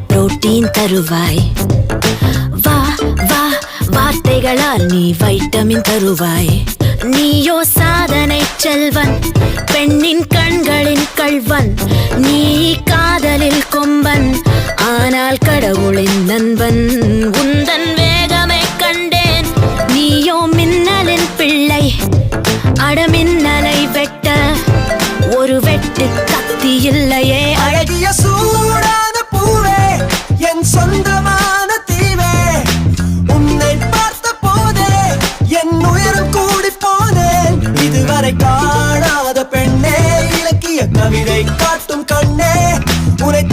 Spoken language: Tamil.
புரோட்டீன் தருவாய். வா வா வார்த்தைகளால் நீ வைட்டமின் தருவாய். நீயோ சாதனை செல்வன், பெண்ணின் கண்களின் கள்வன். நீ காதலில் கொம்பன், ஆனால் கடவுளின் நண்பன். உந்தன் வேகமை கண்டேன், நீயோ மின்னலின் பிள்ளை. அடமின்னலை வெட்ட ஒரு வெட்டு கத்தி இல்லையே. அழகிய சூடான பூவே, என் சொந்தமான தீவே. உன்னை பார்த்த போதே என் உயிரும் கூடி போனேன். இதுவரை காணாத பெண்ணே, இலக்கிய கவிதை காட்டும் கண்ணே, உன்னை